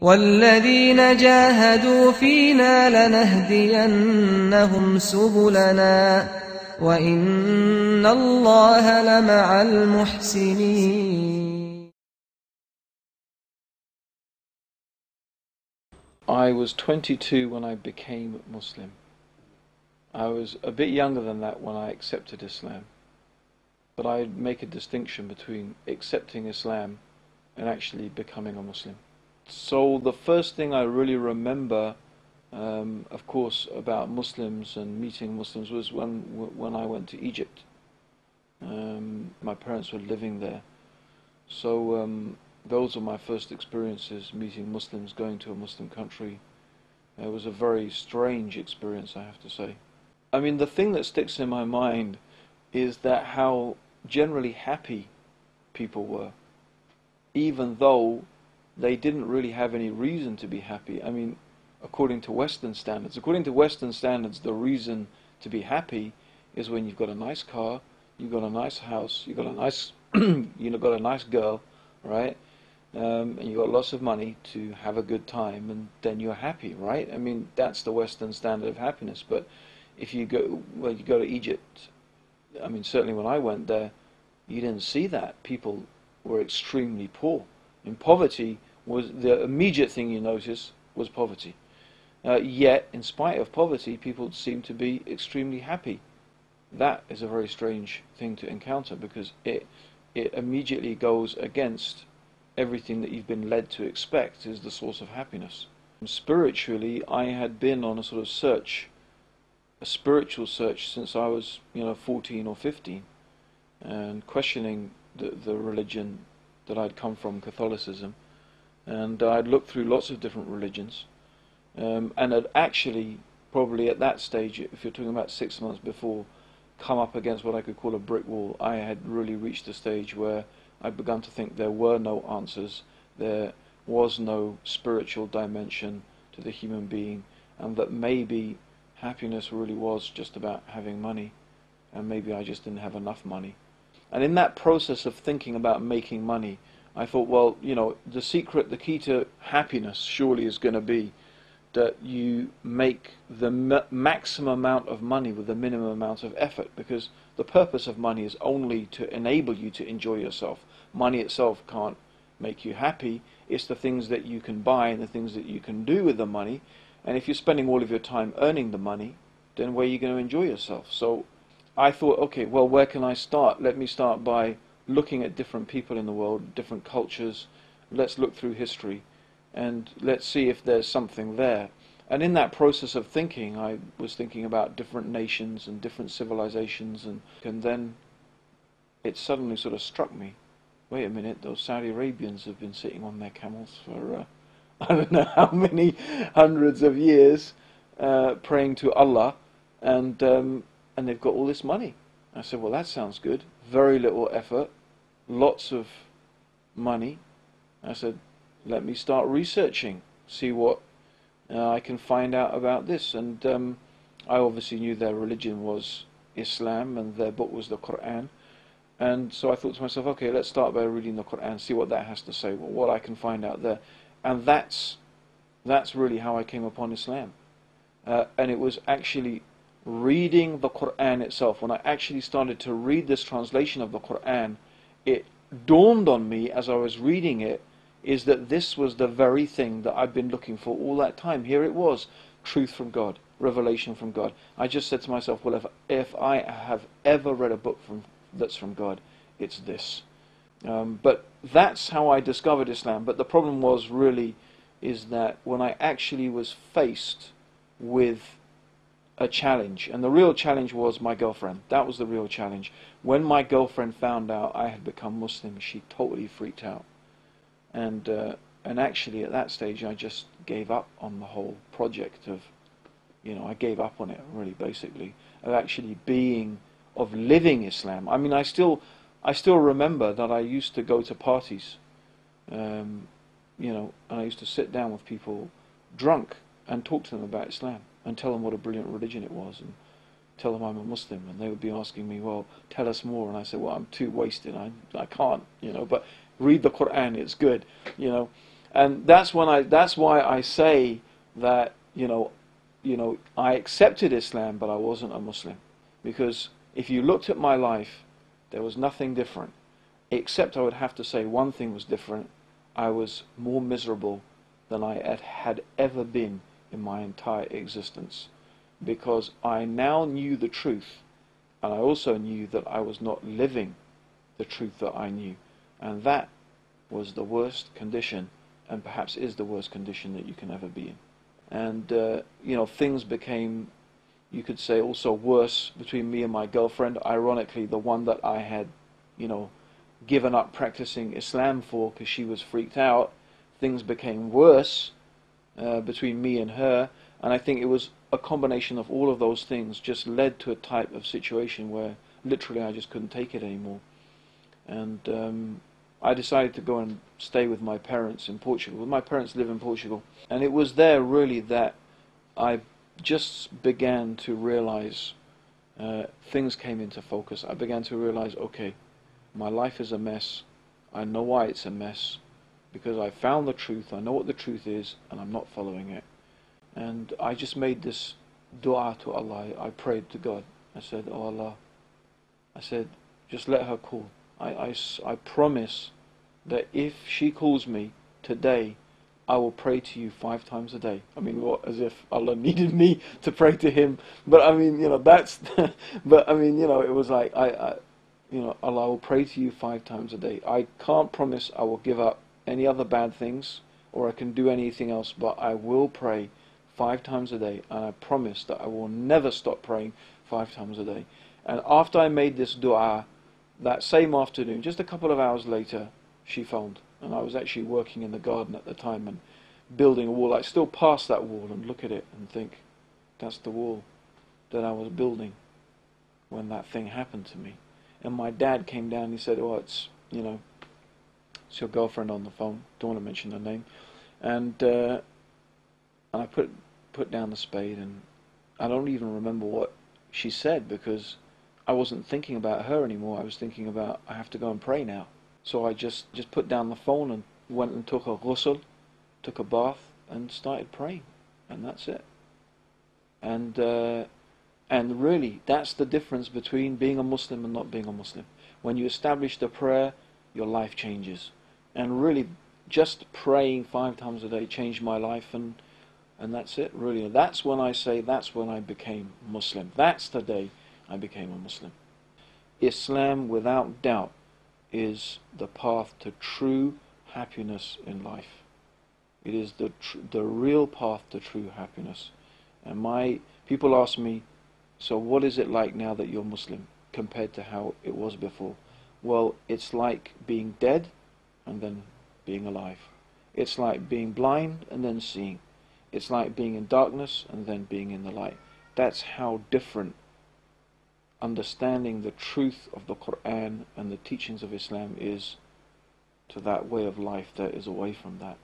والذين جاهدوا فينا لنهدينهم سبلنا وإن الله لمع المحسنين. I was 22 when I became Muslim. I was a bit younger than that when I accepted Islam. But I make a distinction between accepting Islam and actually becoming a Muslim. So the first thing I really remember, of course, about Muslims and meeting Muslims was when I went to Egypt. My parents were living there. So those were my first experiences, meeting Muslims, going to a Muslim country. It was a very strange experience, I have to say. I mean, the thing that sticks in my mind is that how generally happy people were, even though they didn't really have any reason to be happy. I mean, according to Western standards, the reason to be happy is when you've got a nice car, you've got a nice house, you've got a nice, got a nice girl, right? And you've got lots of money to have a good time, and then you're happy, right? I mean, that's the Western standard of happiness. But if you go to Egypt, I mean, certainly when I went there, you didn't see that. People were extremely poor. And poverty was the immediate thing you notice was poverty. Yet, in spite of poverty, people seem to be extremely happy. That is a very strange thing to encounter, because it immediately goes against everything that you've been led to expect is the source of happiness. Spiritually, I had been on a sort of search, a spiritual search, since I was 14 or 15, and questioning the religion that I'd come from, Catholicism, and I'd looked through lots of different religions, and had actually, probably at that stage, if you're talking about 6 months before, come up against what I could call a brick wall. I had really reached a stage where I'd begun to think there were no answers, there was no spiritual dimension to the human being, and that maybe happiness really was just about having money, and maybe I just didn't have enough money. And in that process of thinking about making money, I thought, well, the key to happiness surely is going to be that you make the maximum amount of money with the minimum amount of effort, because the purpose of money is only to enable you to enjoy yourself. Money itself can't make you happy. It's the things that you can buy and the things that you can do with the money. And if you're spending all of your time earning the money, then where are you going to enjoy yourself? So I thought, okay, well, where can I start? Let me start by looking at different people in the world, different cultures. Let's look through history, and let's see if there's something there. And in that process of thinking, I was thinking about different nations and different civilizations, and then it suddenly sort of struck me, wait a minute, those Saudi Arabians have been sitting on their camels for I don't know how many hundreds of years, praying to Allah, and they've got all this money. I said, well, that sounds good. Very little effort, lots of money. I said, let me start researching, see what I can find out about this. And I obviously knew their religion was Islam and their book was the Quran. And so I thought to myself, okay, let's start by reading the Quran, see what that has to say, what I can find out there. And that's really how I came upon Islam. And it was actually reading the Quran itself. When I actually started to read this translation of the Quran, it dawned on me as I was reading it, is that this was the very thing that I've been looking for all that time. Here it was, truth from God, revelation from God. I just said to myself, well, if I have ever read a book that's from God, it's this. But that's how I discovered Islam. But the problem was really is that when I actually was faced with a challenge, and the real challenge was my girlfriend. That was the real challenge. When my girlfriend found out I had become Muslim, she totally freaked out. And actually at that stage I just gave up on the whole project of, I gave up on it really, basically, of living Islam. I mean, I still remember that I used to go to parties, and I used to sit down with people drunk and talk to them about Islam and tell them what a brilliant religion it was and tell them I'm a Muslim, and they would be asking me, well, tell us more, and I said, well, I'm too wasted, I can't, but read the Quran, it's good, And that's why I say that, I accepted Islam, but I wasn't a Muslim. Because if you looked at my life, there was nothing different. Except I would have to say one thing was different. I was more miserable than I had ever been in my entire existence. Because I now knew the truth, and I also knew that I was not living the truth that I knew. And that was the worst condition, and perhaps is the worst condition that you can ever be in. And, things became, you could say, also worse between me and my girlfriend. Ironically, the one that I had, given up practicing Islam for because she was freaked out. Things became worse between me and her. And I think it was a combination of all of those things just led to a type of situation where literally I just couldn't take it anymore. And I decided to go and stay with my parents in Portugal. My parents live in Portugal. And it was there really that I just began to realize things came into focus. I began to realize, okay, my life is a mess. I know why it's a mess. Because I found the truth, I know what the truth is, and I'm not following it. And I just made this dua to Allah. I prayed to God. I said, oh Allah, I said, just let her call. I promise that if she calls me today, I will pray to you 5 times a day. I mean, what, as if Allah needed me to pray to Him. But I mean, that's, but I mean, it was like, Allah will pray to you 5 times a day. I can't promise I will give up any other bad things, or I can do anything else, but I will pray 5 times a day, and I promise that I will never stop praying 5 times a day. And after I made this dua, that same afternoon, just a couple of hours later, she phoned. And I was actually working in the garden at the time and building a wall. I still pass that wall and look at it and think, that's the wall that I was building when that thing happened to me. And my dad came down and he said, oh, it's your girlfriend on the phone. Don't want to mention her name. And I put down the spade, and I don't even remember what she said because I wasn't thinking about her anymore. I was thinking about, I have to go and pray now. So I just put down the phone and went and took a ghusl, took a bath, and started praying. And that's it. And really, that's the difference between being a Muslim and not being a Muslim. When you establish the prayer, your life changes. And really, just praying 5 times a day changed my life, and that's it, really. That's when I say, that's when I became Muslim. That's the day I became a Muslim. Islam, without doubt, is the path to true happiness in life. It is the real path to true happiness. And people ask me, so what is it like now that you're Muslim compared to how it was before? Well, it's like being dead and then being alive. It's like being blind and then seeing. It's like being in darkness and then being in the light. That's how different understanding the truth of the Quran and the teachings of Islam is to that way of life that is away from that.